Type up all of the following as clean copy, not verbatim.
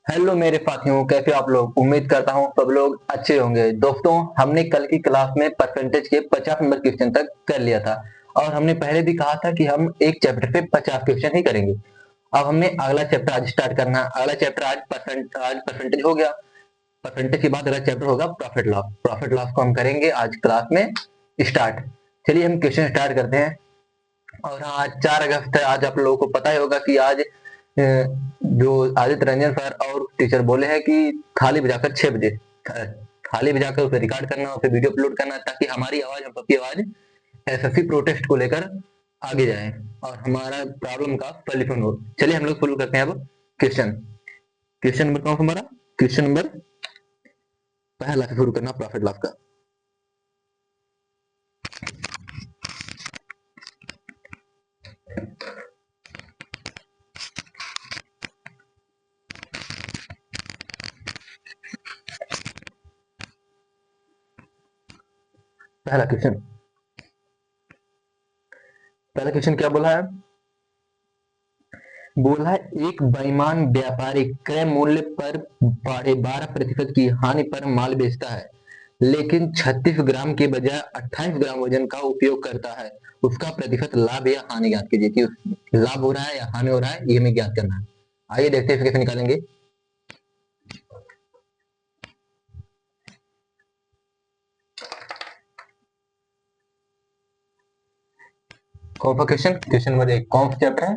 Hello मेरे साथियों, कैसे हो आप लोग। उम्मीद करता हूँ सब लोग अच्छे होंगे। दोस्तों, हमने कल की क्लास में परसेंटेज के 50 नंबर क्वेश्चन तक कर लिया था और हमने पहले भी कहा था कि हम एक चैप्टर से 50 क्वेश्चन ही करेंगे। अब हमने अगला चैप्टर आज स्टार्ट करना है। अगला चैप्टर आज परसेंटेज हो गया। परसेंटेज के बाद अगला चैप्टर होगा प्रॉफिट लॉस। प्रॉफिट लॉस को हम करेंगे आज क्लास में स्टार्ट। चलिए हम क्वेश्चन स्टार्ट करते हैं। और हाँ, आज 4 अगस्त है। आज आप लोगों को पता ही होगा कि आज जो आदित्य रंजन सर और टीचर बोले हैं कि थाली बजाकर 6 बजे थाली बजाकर उसे रिकॉर्ड करना, उसे वीडियो अपलोड करना, ताकि हमारी आवाज, हम सबकी आवाज एसएससी प्रोटेस्ट को लेकर आगे जाए और हमारा प्रॉब्लम का सोल्यूशन हो। चलिए हम लोग शुरू करते हैं अब क्वेश्चन। क्वेश्चन नंबर कौन सा हमारा? क्वेश्चन नंबर पहला से शुरू करना, प्रॉफिट लॉस का। पहला क्वेश्चन पहला क्वेश्चन क्या बोला है? बोला है एक बेईमान व्यापारी क्रय मूल्य पर 12% की हानि पर माल बेचता है, लेकिन 36 ग्राम के बजाय 28 ग्राम वजन का उपयोग करता है। उसका प्रतिशत लाभ या हानि ज्ञात कीजिए कि लाभ हो रहा है या हानि हो रहा है, ये हमें ज्ञात करना है। आइए देखते हैं इसे कैसे निकालेंगे। कौन सा क्वेश्चन? क्वेश्चन नंबर 1 कौन सा चैप्टर है?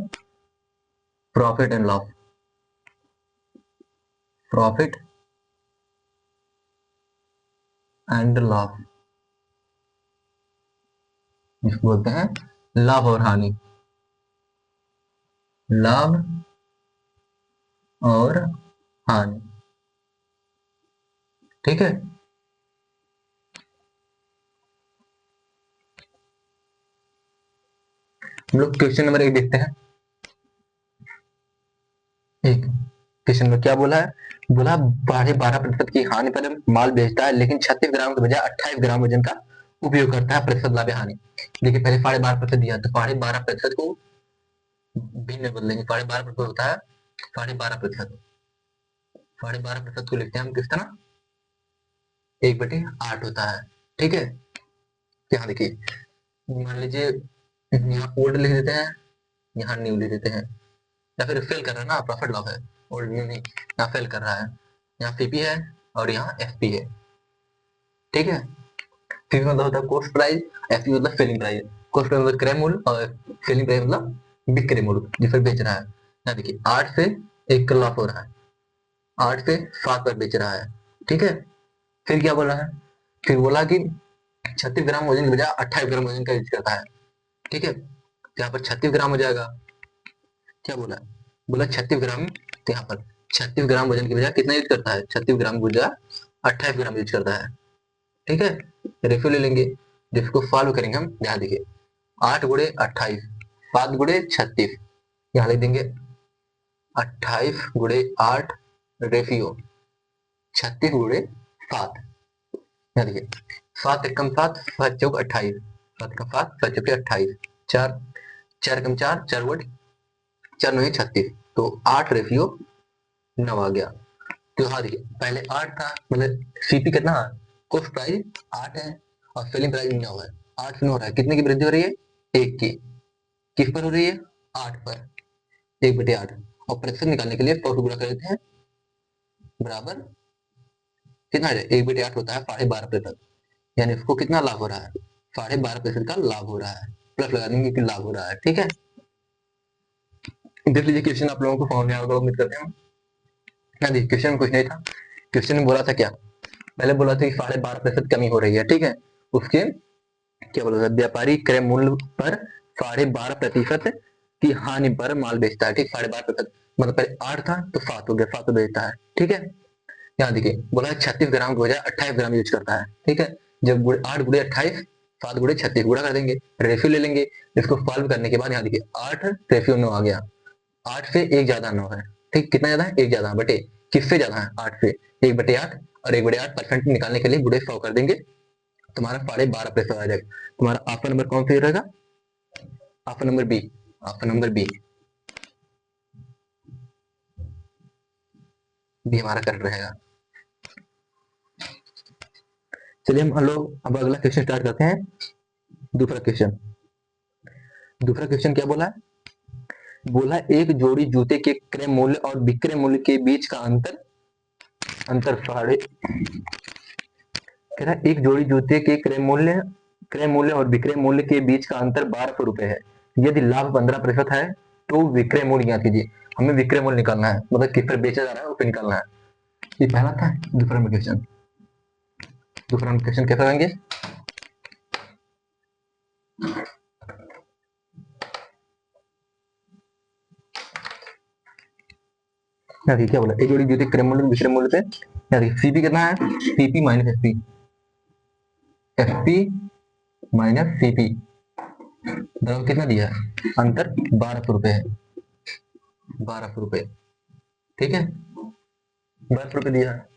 Profit and loss. Profit and loss, जिसको बोलते हैं लाभ और हानि। लाभ और हानि, ठीक है। हम लोग क्वेश्चन नंबर 1 देखते हैं। एक क्वेश्चन में क्या बोला है? बोला 12.5% की हानि पर माल बेचता है, लेकिन 36 ग्राम के बजाय 28 ग्राम वजन का उपयोग करता है। प्रतिशत लाभ या हानि। देखिए, पहले 12.5% दिया, तो 12.5% को भिन्न में बदलेंगे। 12.5% होता है 12.5%। 12.5% को लिखते हैं हम किस तरह? 1/8 होता है, ठीक है। यहाँ देखिए, मान लीजिए यहाँ ओल्ड लिख देते हैं, यहाँ न्यू लिख देते हैं, या फिर फेल कर रहा है ना, प्रॉफिट लॉस है। ओल्ड न्यू नहीं, यहाँ फेल कर रहा है। यहाँ सीपी है और यहाँ एफपी है, ठीक है। सीपी मतलब होता है कॉस्ट प्राइस, एफपी मतलब सेलिंग प्राइस। कॉस्ट प्राइस मतलब क्रय मूल्य और सेलिंग प्राइस मतलब बिक्री मूल्य, जिस पर बेच रहा है। यहाँ देखिए 8 से 1 का लॉस हो रहा है, 8 से 7 पर बेच रहा है, ठीक है। फिर क्या बोला है? फिर बोला कि 36 ग्राम वजन के बजाय 28 ग्राम वजन का यूज करता है, ठीक है। तो यहाँ पर 36 ग्राम हो जाएगा। क्या बोला? बोला 36 ग्राम, तो यहाँ पर 36 ग्राम वजन की बजाय कितना यूज करता है? 36 ग्राम की बजाय 28 ग्राम यूज करता है, ठीक है। रेशियो ले लेंगे, जिसको सॉल्व करेंगे हम। यहाँ देखिए 8 गुड़े 28, 7 गुड़े 36, यहाँ लिख देंगे 28 गुड़े 8 रेशियो 36 गुड़े 7। यहाँ देखिए 7 एकम 7, 7 चौक 28, 7 एकम 7, 7 चौके 28, 4 4 एकम 4, 4 गुड़ 4 9 36, तो 8 रेशियो 9 आ गया। तो हाँ देखिए, पहले 8 था, मतलब सीपी कितना? कॉस्ट प्राइस 8 है और सेलिंग प्राइस 9 है। 8 से 9 रहा है, कितने की वृद्धि हो रही है? 1 की। किस पर हो रही है? 8 पर। 1/8। और प्रतिशत निकालने के लिए 100 से गुणा कर देते हैं, बराबर कितना है? 1/8 होता है 12.5%। यानी इसको कितना लाभ हो रहा है? 12.5% का लाभ हो रहा है। प्लस लगा देंगे कि लाभ हो रहा है, ठीक है। देख लीजिए क्वेश्चन आप लोगों को समझ में आएगा, उम्मीद करते हैं। ना देखिए, क्वेश्चन में कुछ नहीं था। क्वेश्चन में बोला था क्या? पहले बोला था कि 12.5% कमी हो रही है, ठीक है। उसके क्या बोला था? व्यापारी क्रय मूल्य पर 12.5% की हानि पर माल बेचता है, ठीक। 12.5% मतलब पहले 8 था तो 7 हो गया, 7 बेचता है, ठीक है। यहाँ देखिए बोला है 36 ग्राम की बजाय 28 ग्राम यूज करता है, ठीक है। जब 8 गुड़े 28, 7 गुड़े 36 गुड़ा कर देंगे, रेशियो ले लेंगे। इसको सॉल्व करने के बाद यहाँ देखिए 8 रेशियो 9 आ गया। 8 से 1 ज्यादा 9 है, ठीक। कितना ज्यादा है? 1 ज्यादा बटे, किससे ज्यादा है? 8 से। 1/8 और 1/8% निकालने के लिए गुड़े 100 कर देंगे, तुम्हारा 12.5% आ जाएगा। तुम्हारा ऑप्शन नंबर कौन सा रहेगा? Option number B. Option number B. B हमारा करेक्ट रहेगा। चलिए हम लोग अब अगला क्वेश्चन स्टार्ट करते हैं। दूसरा क्वेश्चन, दूसरा क्वेश्चन क्या बोला है? बोला एक जोड़ी जूते के क्रय मूल्य और विक्रय मूल्य के बीच का अंतर साढ़े, कह रहा है एक जोड़ी जूते के क्रय मूल्य और विक्रय मूल्य के बीच का अंतर 1200 रुपए है। यदि लाभ 15% है तो विक्रय मूल्य ज्ञात कीजिए। हमें विक्रय मूल्य निकालना है, मतलब किस पर बेचा जा रहा है उस पर निकालना है। ये पहला था। दूसरा में क्वेश्चन, दूसरा में क्वेश्चन कैसे करेंगे? यहाँ देखिए क्या बोला, एक जोड़ी जूते क्रय मूल्य विक्रय मूल्य पे, यहाँ देखिए सीपी कितना है? CP minus FP, FP minus CP बराबर कितना दिया है? अंतर 1200 रुपए है, 1200 रुपए। ठीक है, 1200 रुपए दिया है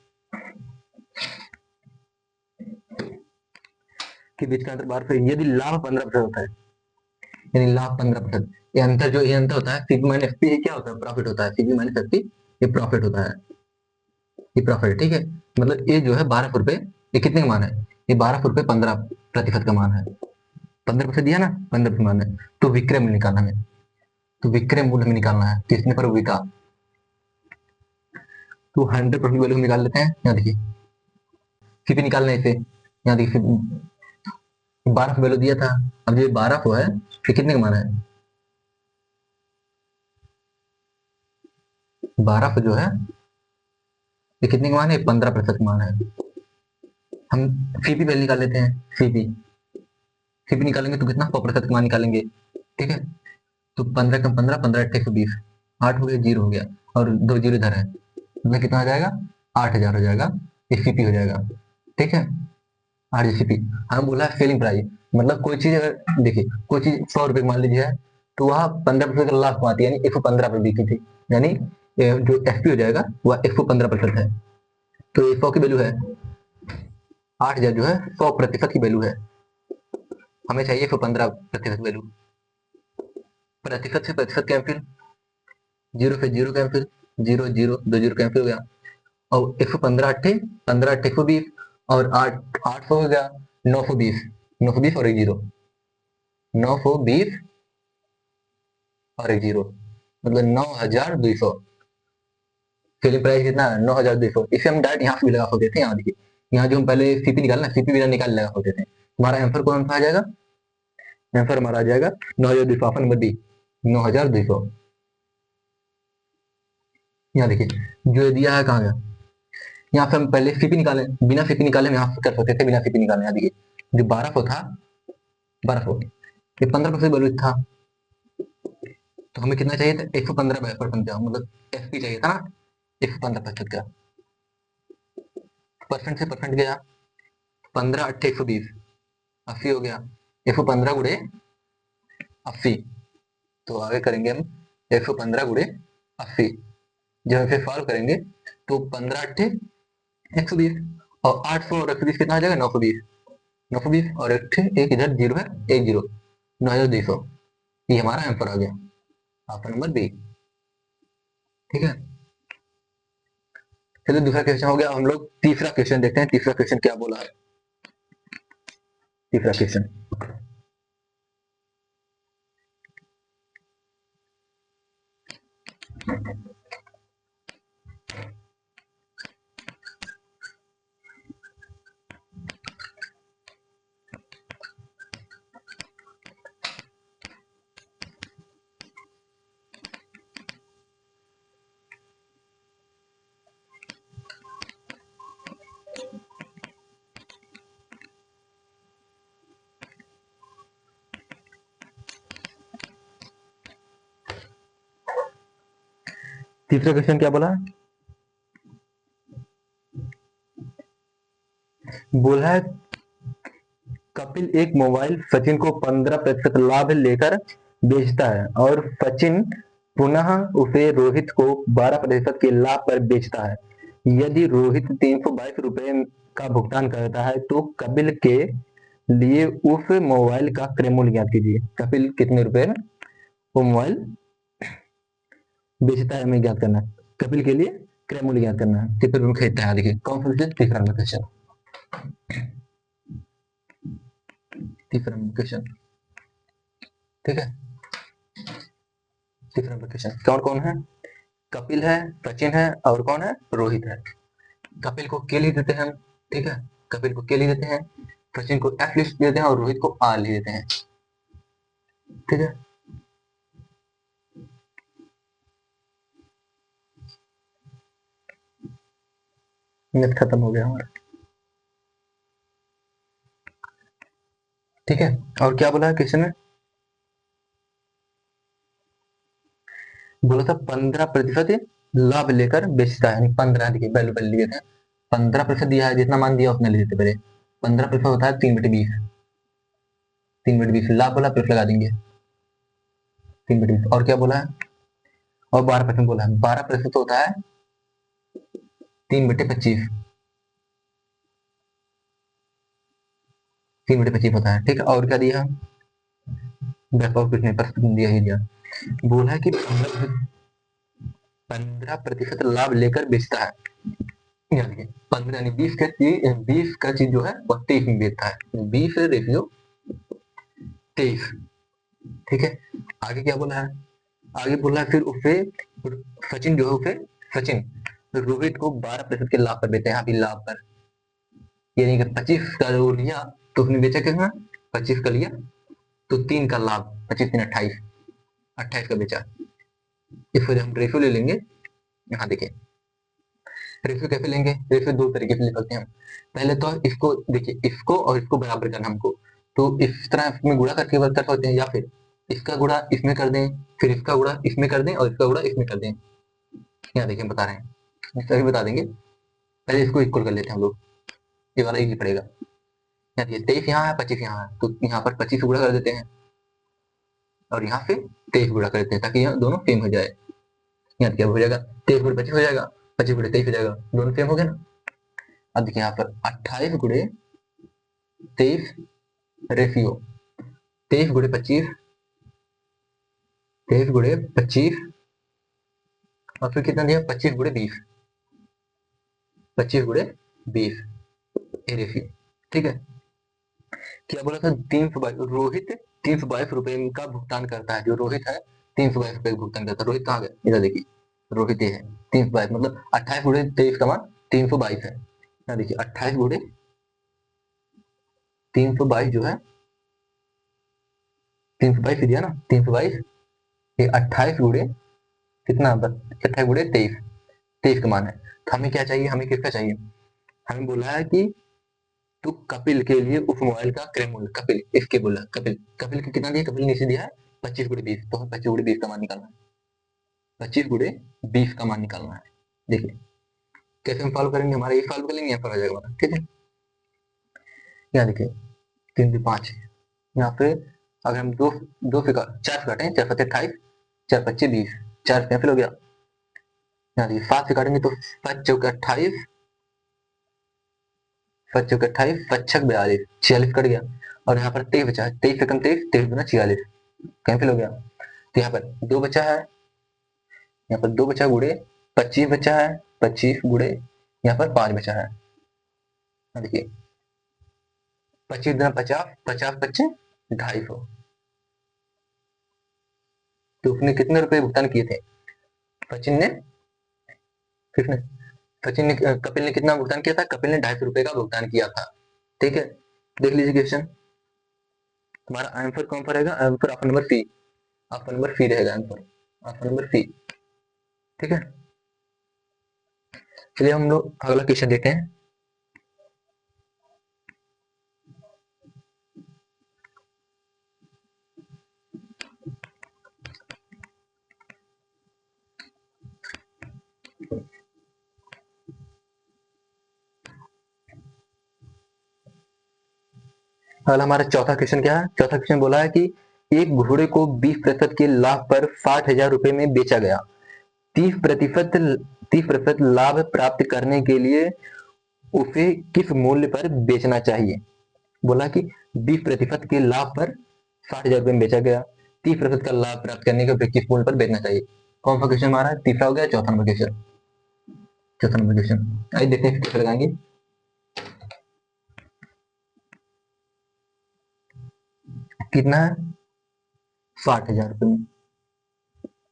के बीच का अंतर 1200। यदि लाभ 15% होता है, यानी लाभ 15%, ये अंतर जो ये अंतर होता है सीपी माइनस एफपी, क्या होता है? प्रॉफिट होता है। सीपी माइनस एफपी ये प्रॉफिट होता है, ये प्रॉफिट। ठीक है, मतलब ये जो है 1200 रुपए, ये कितने का मान है? ये 1200 रुपए 15% का मान है। 15% दिया ना, 15% मान है। तो विक्रय मूल्य निकालना है, तो विक्रय मूल्य हमें निकालना है किसने पर? वी का। तो 100% वैल्यू निकाल लेते हैं। यहाँ देखिए सीपी निकालना है इसे, यहाँ देखिए 1200 वैल्यू दिया था। अब जो 1200 है ये कितने का मान है? 1200 जो है ये कितने का मान है? 15% का मान है। हम सीपी वैल्यू निकाल लेते हैं। सीपी सीपी निकालेंगे तो कितना? 100% का मान निकालेंगे। ठीक है, तो 15 कम 15, 15 अट्ठे 120, 8 हो गया, 0 हो गया, और 2 जीरो इधर है, मतलब कितना आ जाएगा? 8000 हो जाएगा, ये सीपी हो जाएगा। ठीक है, आरजीसीपी। हम बोला है सेलिंग प्राइस, मतलब कोई चीज अगर देखिए कोई चीज 100 रुपए मान लीजिए है, तो वह 15% का लाभ कमाती है, यानी 115 पर बिकी थी, यानी जो एफपी हो जाएगा वह 115% है। तो ये 100 की वैल्यू है, 8000 जो है 100% की वैल्यू है। हमें चाहिए 115% वैल्यू। प्रतिशत से प्रतिशत कैंसिल, जीरो से zero cancel, zero zero, 2 zero cancel हो गया, और 115 अट्ठे 15 अट्ठे 120, और 800 हो गया, 920, 920 और एक जीरो, 920 और एक जीरो, मतलब 9200। सेलिंग प्राइस कितना है? 9200। इसे हम डायरेक्ट यहाँ से भी लगा सकते थे। यहाँ देखिए, यहाँ जो हम पहले सीपी निकालना, सीपी बिना निकाल लगा सकते थे। हमारा आंसर कौन सा आ जाएगा? आंसर हमारा आ जाएगा 9200, ऑप्शन नंबर डी, 9200। यहाँ देखिए जो दिया है कहाँ गया, यहाँ से हम पहले सीपी निकाले, बिना सीपी निकाले हम यहाँ से कर सकते थे, बिना सीपी निकाले। यहाँ देखिए जो 1200 था, 1200 ये 15% वैल्यू था, तो हमें कितना चाहिए था? 115% का, मतलब एफपी चाहिए था ना, 115% का। परसेंट से परसेंट गया, 15 अट्ठे 120, 80 हो गया, 115 गुड़े 80। तो आगे करेंगे हम 115 गुड़े 80, जब इसे सॉल्व करेंगे तो 15 अट्ठे 120, और 800 और 120 कितना आ जाएगा? 920, 920 और एक इधर जीरो है, एक जीरो, 9200। ये हमारा आंसर आ गया, ऑप्शन नंबर बी। ठीक है, चलिए दूसरा क्वेश्चन हो गया। हम लोग तीसरा क्वेश्चन देखते हैं, तीसरा क्वेश्चन क्या बोला है। तीसरा क्वेश्चन, तीसरा क्वेश्चन क्या बोला? बोला है कपिल एक मोबाइल सचिन को 15% लाभ लेकर बेचता है, और सचिन पुनः उसे रोहित को 12% के लाभ पर बेचता है। यदि रोहित 322 रुपए का भुगतान करता है तो कपिल के लिए उस मोबाइल का क्रय मूल्य ज्ञात कीजिए। कपिल कितने रुपए में वो मोबाइल बेचता है, हमें ज्ञात करना है। कपिल के लिए क्रय मूल्य ज्ञात करना है, कितने रुपए में खरीदता है। देखिए कौन सा क्वेश्चन, तीसरा नंबर क्वेश्चन, तीसरा नंबर क्वेश्चन, ठीक है। तीसरा नंबर क्वेश्चन कौन कौन है, कपिल है, सचिन है और कौन है, रोहित है। कपिल को के लिख देते हैं हम, ठीक है, कपिल को के लिख देते हैं, सचिन को एफ लिख देते हैं और रोहित को आर लिख देते हैं, ठीक है। नेट खत्म हो गया हमारा, ठीक है। और क्या बोला है क्वेश्चन में, बोला था 15% लाभ लेकर बेचता है, यानी 15, देखिए वैल्यू पहले दिए थे, 15% दिया है, जितना मान दिया उतना ले लेते पहले। 15% होता है 3/20, 3/20 लाभ बोला प्लस लगा देंगे 3/20। और क्या बोला है, और 12% बोला है, 12% होता है 3/25, 3/25 होता है, ठीक है। और क्या दिया, व्यापक कुछ नहीं, प्रश्न दिया ही दिया, बोला है कि 15% लाभ लेकर बेचता है, यानी 15 यानी 20 का चीज जो है वह 23 में बेचता है, 20 रेशियो 23, ठीक है। आगे क्या बोला है, आगे बोला है फिर उसे, सचिन जो है उसे, सचिन रोहित को 12% के लाभ पर बेचते हैं, यहाँ भी लाभ पर, यानी कि 25 का जो लिया तो उसने बेचा कितना, 25 का लिया तो 3 का लाभ, 25 3 28, 28 का बेचा। इसको जब हम रेशियो ले लेंगे, यहाँ देखिए रेशियो कैसे लेंगे, रेशियो दो तरीके से ले सकते हैं हम। पहले तो इसको देखिए, इसको और इसको बराबर करना हमको, तो इस तरह इसमें गुणा करके कर सकते हैं, या फिर इसका गुणा इसमें कर दें, फिर इसका गुणा इसमें कर दें और इसका गुणा इसमें कर दें। यहाँ देखिए बता रहे हैं, सभी बता देंगे, पहले इसको इक्वल कर लेते हैं हम लोग, ये वाला एक ही पड़ेगा। यहाँ देखिए 23 यहाँ है, 25 यहाँ है, तो यहाँ पर 25 गुणा कर देते हैं और यहाँ पे 23 गुणा कर देते हैं, ताकि यहाँ दोनों सेम हो जाए। यहाँ क्या हो जाएगा, 23 गुणे 25 हो जाएगा, 25 गुणे 23 हो जाएगा, दोनों सेम हो गए ना। अब देखिए यहाँ पर 28 गुणे 23 रेशियो 23 गुणे 25, 23 गुणे 25 और फिर कितना दिया, 25 गुणे 20, 25 गुणे 20 ये रेशियो, ठीक है। क्या बोला था, 322, रोहित 322 रुपए का भुगतान करता है, जो रोहित है 322 रुपए का भुगतान करता है। रोहित कहाँ गया, इधर देखिए, रोहित ये है 322, मतलब 28 गुणे 23 का मान 322 है। यहाँ देखिए 28 गुणे 322 जो है, 322 दिया ना, 322 ये 28 गुणे कितना, 28 गुणे 23, 23 का मान है। तो हमें क्या चाहिए, हमें किसका चाहिए, हमें बोला है कि तो कपिल के लिए उस मोबाइल का क्रय मूल्य, कपिल इसके बोला, कपिल कपिल के कितना दिया, कपिल ने इसे दिया है 25 गुणे 20, तो हमें 25 गुणे 20 का मान निकालना है, 25 गुणे 20 का मान निकालना है। देखिए कैसे हम सॉल्व करेंगे, हमारा ये सॉल्व कर लेंगे, यहाँ पर आ जाएगा हमारा, ठीक है। यहाँ देखिए 3 से 5, यहाँ पे अगर हम दो से 4 से काटें, 4 7 28, 4 25 20, 4 कैंसिल हो गया। यहाँ देखिए 7 से काटेंगे तो 7 चौक 28, 7 चौक 28, 7 छक 42, 46 कट गया, और यहाँ पर 23 बचा है, 23 से कम 23, 23 गुना 46 कैंसिल हो गया। तो यहाँ पर 2 बचा है, यहाँ पर 2 बचा गुड़े 25 बचा है, 25 गुड़े यहाँ पर 5 बचा है। देखिए 25 गुना 50, 50 25 250, तो उसने कितने रुपए भुगतान किए थे, सचिन ने, किसने, सचिन ने, कपिल ने कितना भुगतान किया था, कपिल ने 250 रुपए का भुगतान किया था, ठीक है। देख लीजिए क्वेश्चन, तुम्हारा आंसर कौन सा रहेगा, answer option number C, option number C रहेगा आंसर, ऑप्शन नंबर सी, ठीक है। चलिए हम लोग अगला क्वेश्चन देखते हैं। अगला हमारा चौथा क्वेश्चन क्या है, चौथा क्वेश्चन बोला है कि एक घोड़े को 20% के लाभ पर 60,000 रुपए में बेचा गया, 30% लाभ प्राप्त करने के लिए उसे किस मूल्य पर बेचना चाहिए। बोला कि 20% के लाभ पर 60,000 रुपए में बेचा गया, 30% का लाभ प्राप्त करने के लिए किस मूल्य पर बेचना चाहिए। कौन सा क्वेश्चन हमारा है, तीसरा हो गया, चौथा नंबर क्वेश्चन। चौथा नंबर क्वेश्चन, आइए देखते हैं कैसे लगाएंगे। कितना है? 60,000 रुपए में।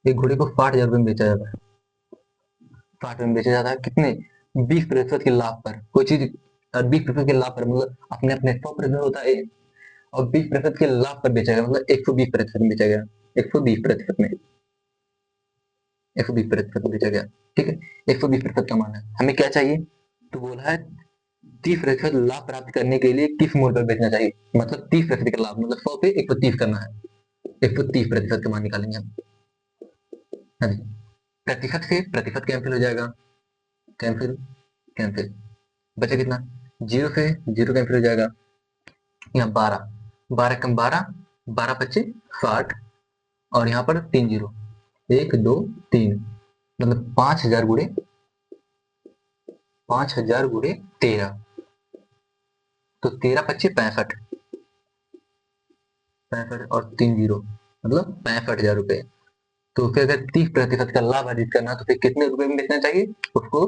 एक घोड़े को 60,000 रुपए में बेचा जाता है। 60 में बेचा जाता है कितने? 20% के लाभ पर। कोई चीज 20% के लाभ पर मतलब अपने अपने 100% होता है और 20% के लाभ पर बेचा गया मतलब 120% में बेचा गया। 120% में 120% बेचा गया। ठीक है, 120% का मान है। हमें क्या चाहिए? तो बोला है 30% लाभ प्राप्त करने के लिए किस मूल्य पर बेचना चाहिए। मतलब 30% का लाभ मतलब 100 पे 130 करना है। 130% का मान निकालेंगे हम। हाँ जी, प्रतिशत से प्रतिशत कैंसिल हो जाएगा, कैंसिल कैंसिल। बचा कितना? जीरो से जीरो कैंसिल हो जाएगा। यहाँ 12, 12 कम 12, 12 पच्चे 60 और यहाँ पर 3 जीरो, 1 2 3 मतलब 5,000 गुणे 5,000 गुणे 13, तो 13 पच्चे 65, 65 और 3 जीरो मतलब 65,000 रुपए। तो फिर अगर 30% का लाभ अर्जित करना तो फिर कितने रुपए में बेचना चाहिए उसको?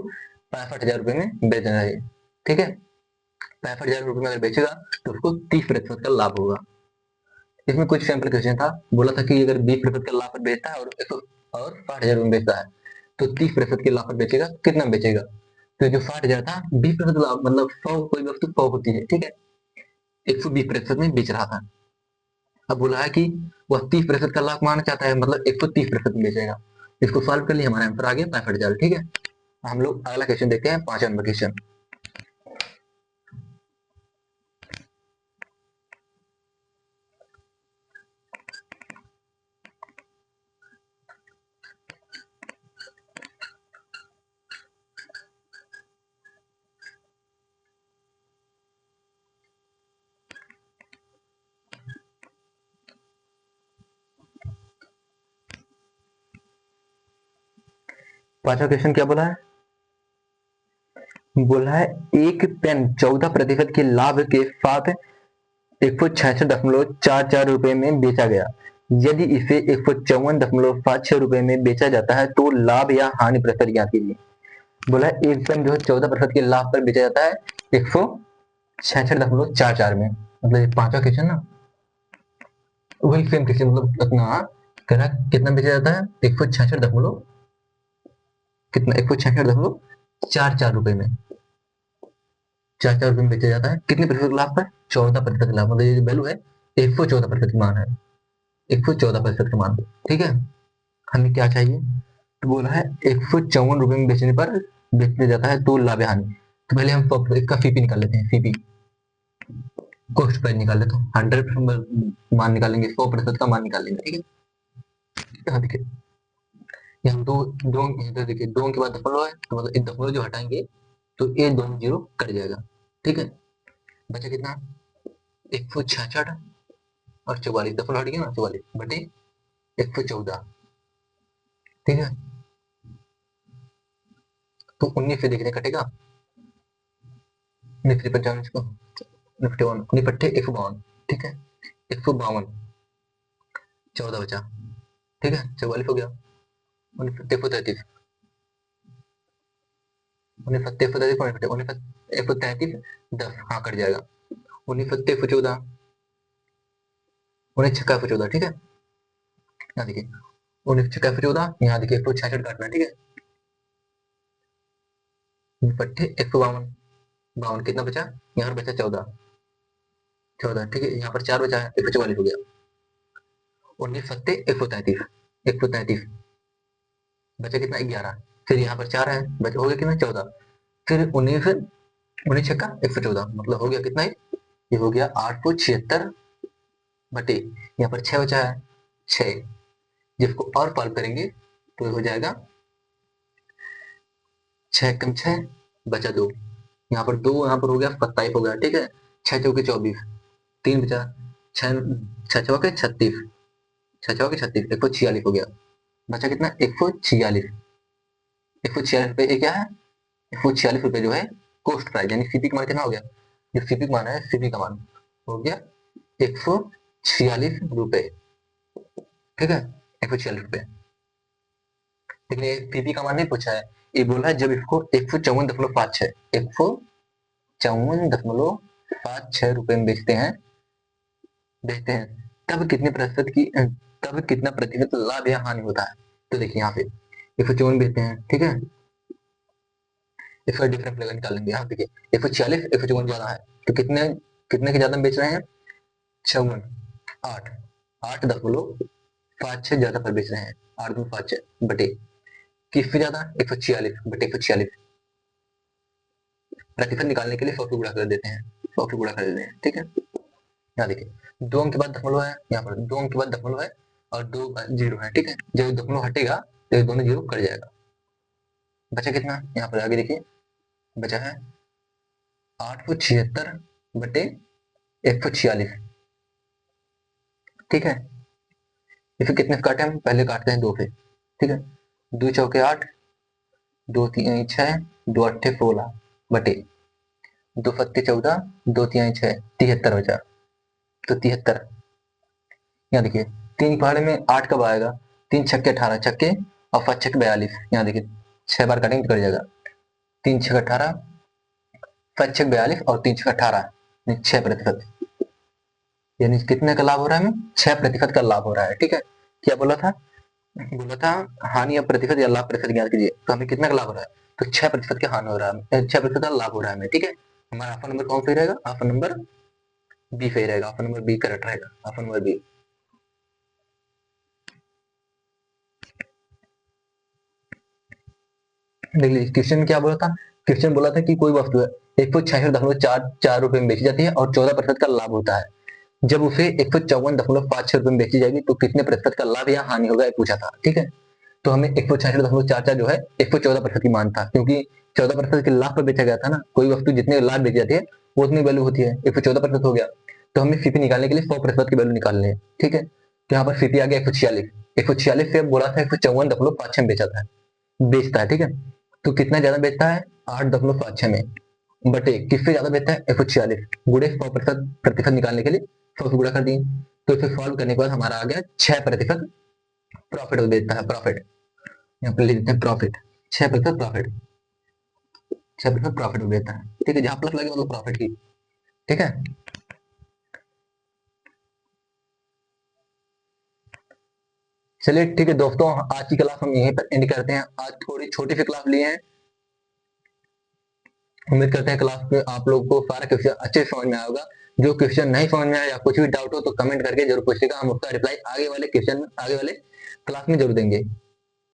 65,000 रुपए में बेचना चाहिए। ठीक है, 65,000 रुपए में अगर बेचेगा तो उसको 30% का लाभ होगा। इसमें कुछ सैंपल क्वेश्चन था, बोला था कि अगर 20% का लाभ पर बेचता है और 60,000 में बेचता है तो 30% के लाभ पर बेचेगा, कितना बेचेगा? तो जो 60,000 था 20% लाभ मतलब 100, कोई वस्तु 100 होती है, ठीक है, 120% में बेच रहा था। अब बोला है कि वह 30% का लाभ कमाना चाहता है मतलब 130% में बेचेगा। इसको सॉल्व कर लिया, हमारा आंसर आ गया 65,000। ठीक है, हम लोग अगला क्वेश्चन देखते हैं, 5वां नंबर क्वेश्चन। 5वां क्वेश्चन क्या बोला है? बोला है एक पेन 14% के लाभ के साथ 166.44 रुपए में बेचा गया। यदि इसे 154.56 रुपए में बेचा जाता है तो लाभ या हानि प्रतिशत ज्ञात कीजिए। बोला है एक पेन जो है 14% के लाभ पर बेचा जाता है 166.44 में। मतलब ये 5वां क्वेश्चन ना, वही सेम क्वेश्चन मतलब अपना कहना कितना बेचा जाता है? 166 कितना 166.44 रुपए में, 4 रुपए में बेचा जाता है। कितने प्रतिशत लाभ पर? 14% लाभ, मतलब ये जो वैल्यू है 114% मान है, 114% का मान। ठीक है, हमें क्या चाहिए? तो बोला है 154 रुपए में बेचने पर बेचने जाता है तो लाभ हानि। तो पहले हम इसका सीपी निकाल लेते हैं, सीपी कॉस्ट प्राइस निकाल लेते हैं। 100% मान निकालेंगे, 100% का मान निकालेंगे। ठीक है, यहाँ देखिए, यहाँ दो दो इधर देखिए, दो के बाद दशमलव है तो मतलब एक दशमलव जो हटाएंगे तो ये दोनों जीरो कट जाएगा। ठीक है, बचा कितना? 166 और 44, दशमलव हट गया ना, 44 बटे 114। ठीक है, तो 19 से देखने कटेगा, 19 से 55 को 51, 19 पट्टे 152। ठीक है, 152, 14 बचा। ठीक है, 44 हो गया। 19 सत्ते 133, 19 सत्ते 133, 19 133 10, हाँ कट जाएगा। 19 सत्ते 114, 19 छक्का 114। ठीक है, यहाँ देखिए 19 छक्का 114, यहाँ देखिए 166 काटना। ठीक है, पट्टे 152, 52 कितना बचा? यहाँ पर बचा 14, 14। ठीक है, यहाँ पर 4 बचा है, 144 हो गया। 19 सत्ते 133, 133 बचा कितना? 11। फिर यहाँ पर 4 है, बचा हो गया कितना? 14। फिर 19 19 छक्का 114 मतलब हो गया कितना? ये हो गया 876 बटे, यहाँ पर 6 बचा है, 6। जिसको और सॉल्व करेंगे तो हो जाएगा 6 कम 6 बचा 2, यहाँ पर 2, यहाँ पर हो गया 27 हो गया। ठीक है, 6 चौके 24, 3 बचा, 6 6 चौके 36, 6 चौके 36, 146 हो गया। बचा कितना? 146, 146 रुपए। ये क्या है? 146 रुपए जो है कॉस्ट प्राइस, यानी सीपी का मान कितना हो गया? जो सीपी का मान है, सीपी का मान हो गया 146 रुपए। ठीक है, 146 रुपए। लेकिन ये सीपी का मान नहीं पूछा है, ये बोला है जब इसको 154.56 154.56 रुपए में बेचते हैं तब कितना प्रतिशत लाभ या हानि होता है। तो देखिए यहाँ पे 154 बेचते हैं, ठीक है, इसका डिफरेंस निकाल लेंगे। यहाँ देखिए 146, 154 ज्यादा है, तो कितने कितने के ज्यादा बेच रहे हैं, 54, 8.56 ज्यादा पर बेच रहे हैं, 8.56 बटे किससे ज्यादा, 146 बटे 146। प्रतिशत निकालने के लिए 100 से गुणा कर देते हैं, 100 से गुणा कर देते हैं, ठीक है। यहाँ देखिए 2 अंक के बाद दशमलव है, यहाँ पर 2 अंक के बाद दशमलव है और 2 जीरो है, ठीक है। जब दशमलव हटेगा तो दोनों जीरो कट जाएगा। बचा कितना, यहाँ पर आगे देखिए बचा है 876 बटे 146, ठीक है। इसे कितने से काटे हम, पहले काटते हैं 2 से, ठीक है। 2 चौके 8, 2 तीन 6, 2 अट्ठे 16 बटे 2 सत्ते 14, 2 तीन 6, 73 बचा, तो 73। यहाँ देखिए 3 पहाड़े में 8 कब आएगा, 3 छक्के 18 छक्के और 5 छक्के 42। यहाँ देखिए 6 बार काटेंगे तो कट जाएगा, 3 छक्के 18, 5 छक्के 42 और 3 छक्के 18, 6%। यानी कितने का लाभ हो रहा है हमें, 6% का लाभ हो रहा है, ठीक है। क्या बोला था हानि या प्रतिशत या लाभ प्रतिशत ज्ञात कीजिए, तो हमें कितना का लाभ हो रहा है, तो 6% का हानि हो रहा है, 6% का लाभ हो रहा है हमें, ठीक है। हमारा ऑप्शन नंबर कौन सही रहेगा, ऑप्शन नंबर बी सही रहेगा, ऑप्शन नंबर बी करेक्ट रहेगा, ऑप्शन नंबर बी। देखिए क्वेश्चन क्या बोला था, क्वेश्चन बोला था कि कोई वस्तु है 166.44 रुपए में बेची जाती है और 14% का लाभ होता है, जब उसे 154.56 रुपए में बेची जाएगी तो कितने प्रतिशत का लाभ या हानि होगा, पूछा था, ठीक है। तो हमें 166.44 जो है 114% की मान था, क्योंकि 14% के लाभ पर बेचा गया था ना, कोई वस्तु जितने लाभ बेची जाती है वो उतनी वैल्यू होती है, 114% हो गया। तो हमें सीपी निकालने के लिए 100% की वैल्यू निकालनी है, ठीक है। तो यहाँ पर सीपी आ गया 146 से बोला था 154.56 में बेचता है, ठीक है। तो कितना ज्यादा बेचता है, 8.56 में बटे किससे ज्यादा बेचता है, 146 गुणे 100% निकालने के लिए 100 से गुणा कर दिए। तो इसे सॉल्व करने के बाद हमारा आ गया 6% प्रॉफिट देता है, प्रॉफिट यहाँ पर लिख देते हैं प्रॉफिट, 6% प्रॉफिट, 6% प्रॉफिट देता है, ठीक है। जहां प्लस लगे मतलब प्रॉफिट की, ठीक है। चलिए ठीक है दोस्तों, आज की क्लास हम यहीं पर एंड करते हैं। आज थोड़ी छोटी सी क्लास लिए हैं, उम्मीद करते हैं क्लास में आप लोगों को सारा क्वेश्चन अच्छे से समझ में आएगा। जो क्वेश्चन नहीं समझ में आया या कुछ भी डाउट हो तो कमेंट करके जरूर पूछिएगा, हम उसका रिप्लाई आगे वाले क्लास में जरूर देंगे।